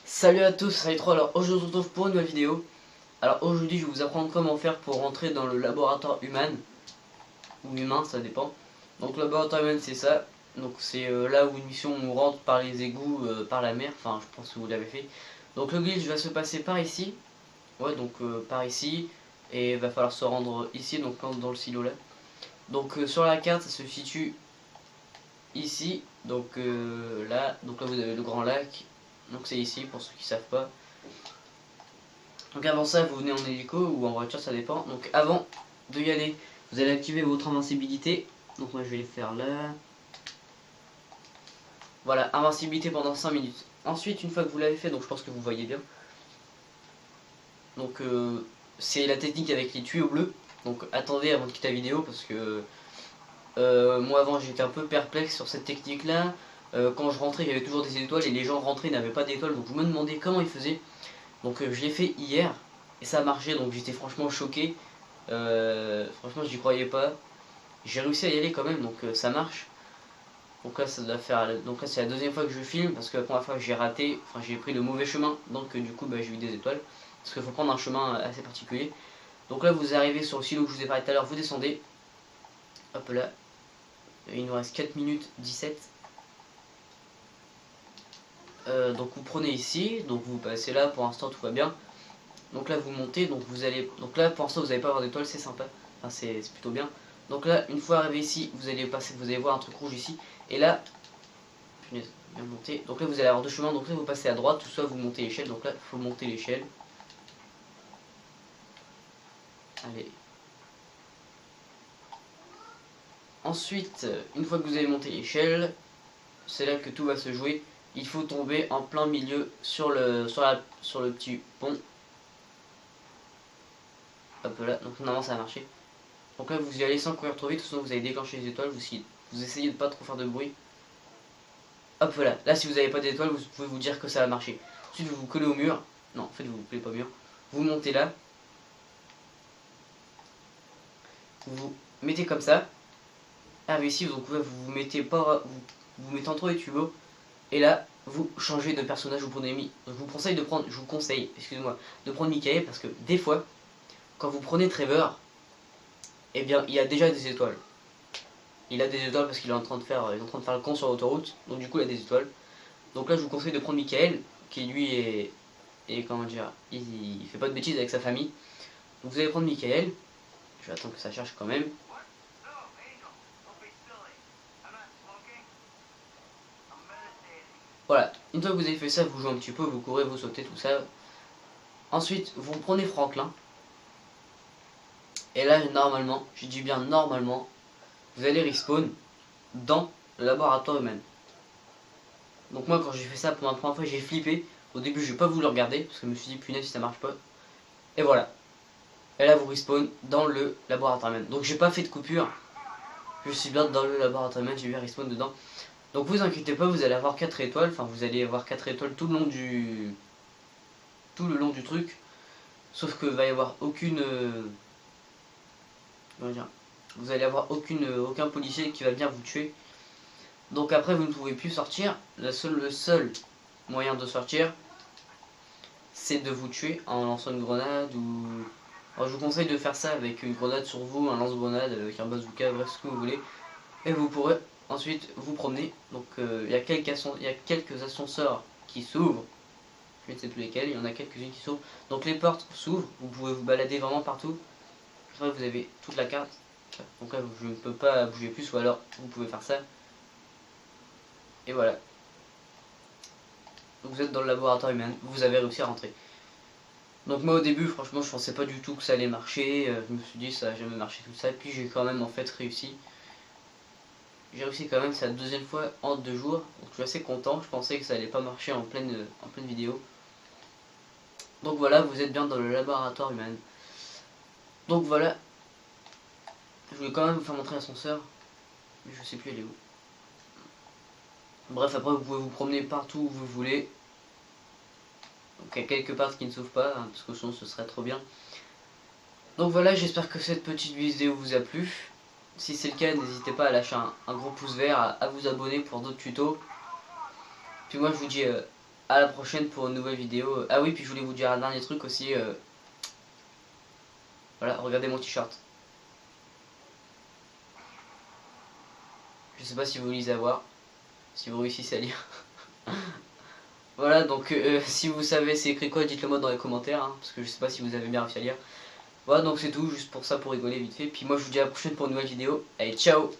Salut à tous, c'est Trop. Alors aujourd'hui on se retrouve pour une nouvelle vidéo. Alors aujourd'hui je vais vous apprendre comment faire pour rentrer dans le laboratoire humain ou humain, ça dépend. Donc le laboratoire humain c'est ça. Donc c'est là où une mission on rentre par les égouts, par la mer. Enfin je pense que vous l'avez fait. Donc le glitch va se passer par ici. Ouais donc par ici. Et il va falloir se rendre ici, donc dans le silo là. Donc sur la carte ça se situe ici. Donc là vous avez le grand lac. Donc c'est ici pour ceux qui savent pas. Donc avant ça vous venez en hélico ou en voiture, ça dépend. Donc avant de y aller vous allez activer votre invincibilité. Donc moi je vais le faire là. Voilà, invincibilité pendant 5 minutes. Ensuite une fois que vous l'avez fait, donc je pense que vous voyez bien. Donc c'est la technique avec les tuyaux bleus. Donc attendez avant de quitter la vidéo parce que moi avant j'étais un peu perplexe sur cette technique là. Quand je rentrais il y avait toujours des étoiles et les gens rentraient n'avaient pas d'étoiles, donc je me demandais comment ils faisaient. Donc je l'ai fait hier et ça a marché, donc j'étais franchement choqué. Franchement j'y croyais pas. J'ai réussi à y aller quand même, donc ça marche. Donc là ça doit faire. Donc là c'est la deuxième fois que je filme parce que la première fois j'ai raté, enfin j'ai pris le mauvais chemin, donc du coup j'ai eu des étoiles. Parce qu'il faut prendre un chemin assez particulier. Donc là vous arrivez sur le silo que je vous ai parlé tout à l'heure, vous descendez. Hop là. Il nous reste 4 minutes 17. Donc vous prenez ici, donc vous passez là, pour l'instant tout va bien. Donc là vous montez, donc vous allez. Donc là pour l'instant vous n'allez pas avoir d'étoiles, c'est sympa. Enfin c'est plutôt bien. Donc là une fois arrivé ici, vous allez passer, vous allez voir un truc rouge ici. Et là, punaise, bien monter. Donc là vous allez avoir deux chemins, donc là vous passez à droite, ou soit vous montez l'échelle. Donc là il faut monter l'échelle. Allez. Ensuite, une fois que vous avez monté l'échelle, c'est là que tout va se jouer. Il faut tomber en plein milieu sur le petit pont. Hop là, donc normalement ça a marché. Donc là vous y allez sans courir trop vite, sinon vous allez déclencher les étoiles, vous essayez de pas trop faire de bruit. Hop là, là si vous n'avez pas d'étoiles, vous pouvez vous dire que ça va marcher. Ensuite vous vous collez au mur, non en fait vous vous collez pas au mur, vous montez là, vous vous mettez comme ça. Ah mais ici vous vous mettez pas, vous mettez entre les tuyaux, et là vous changez de personnage, vous prenez mi. Donc je vous conseille, excusez-moi, de prendre Michael parce que des fois, quand vous prenez Trevor, eh bien il y a déjà des étoiles. Il a des étoiles parce qu'il est en train de faire, le con sur l'autoroute, donc du coup il a des étoiles. Donc là je vous conseille de prendre Michael, qui lui est comment dire, il fait pas de bêtises avec sa famille. Donc vous allez prendre Michael, je vais attendre que ça cherche quand même. Voilà, une fois que vous avez fait ça, vous jouez un petit peu, vous courez, vous sautez, tout ça. Ensuite, vous prenez Franklin. Et là, normalement, je dis bien normalement, vous allez respawn dans le laboratoire humain. Donc moi, quand j'ai fait ça pour la première fois, j'ai flippé. Au début, je n'ai pas voulu le regarder, parce que je me suis dit, punaise, si ça marche pas. Et voilà. Et là, vous respawn dans le laboratoire humain. Donc j'ai pas fait de coupure. Je suis bien dans le laboratoire humain, j'ai bien respawn dedans. Donc vous inquiétez pas, vous allez avoir 4 étoiles. Enfin, vous allez avoir 4 étoiles tout le long du truc. Sauf que va y avoir aucune... vous allez avoir aucun policier qui va venir vous tuer. Donc après vous ne pouvez plus sortir. Le seul moyen de sortir, c'est de vous tuer en lançant une grenade ou... Alors, je vous conseille de faire ça avec une grenade sur vous, un lance-grenade, avec un bazooka, bref ce que vous voulez. Et vous pourrez ensuite vous promener. Donc il y a quelques ascenseurs qui s'ouvrent. Je ne sais plus lesquels, il y en a quelques-unes qui s'ouvrent. Donc les portes s'ouvrent, vous pouvez vous balader vraiment partout. Après vous avez toute la carte. Donc là je ne peux pas bouger plus, ou alors vous pouvez faire ça. Et voilà. Donc vous êtes dans le laboratoire humain, vous avez réussi à rentrer. Donc moi au début franchement je pensais pas du tout que ça allait marcher. Je me suis dit ça va jamais marcher tout ça. Puis j'ai quand même en fait réussi. J'ai réussi quand même, c'est la deuxième fois en 2 jours. Donc je suis assez content, je pensais que ça allait pas marcher en pleine vidéo. Donc voilà, vous êtes bien dans le laboratoire humain. Donc voilà. Je voulais quand même vous faire montrer l'ascenseur. Mais je sais plus elle est où. Bref, après vous pouvez vous promener partout où vous voulez. Donc il y a quelques parts qui ne s'ouvrent pas, hein, parce que sinon ce serait trop bien. Donc voilà, j'espère que cette petite vidéo vous a plu. Si c'est le cas, n'hésitez pas à lâcher un gros pouce vert, à vous abonner pour d'autres tutos. Puis moi je vous dis à la prochaine pour une nouvelle vidéo. Ah oui, puis je voulais vous dire un dernier truc aussi. Voilà, regardez mon t-shirt. Je sais pas si vous lisez à voir, si vous réussissez à lire. Voilà, donc si vous savez c'est écrit quoi, dites-le moi dans les commentaires, hein, parce que je sais pas si vous avez bien réussi à lire. Voilà, donc c'est tout, juste pour ça, pour rigoler vite fait. Puis moi je vous dis à la prochaine pour une nouvelle vidéo. Allez, ciao!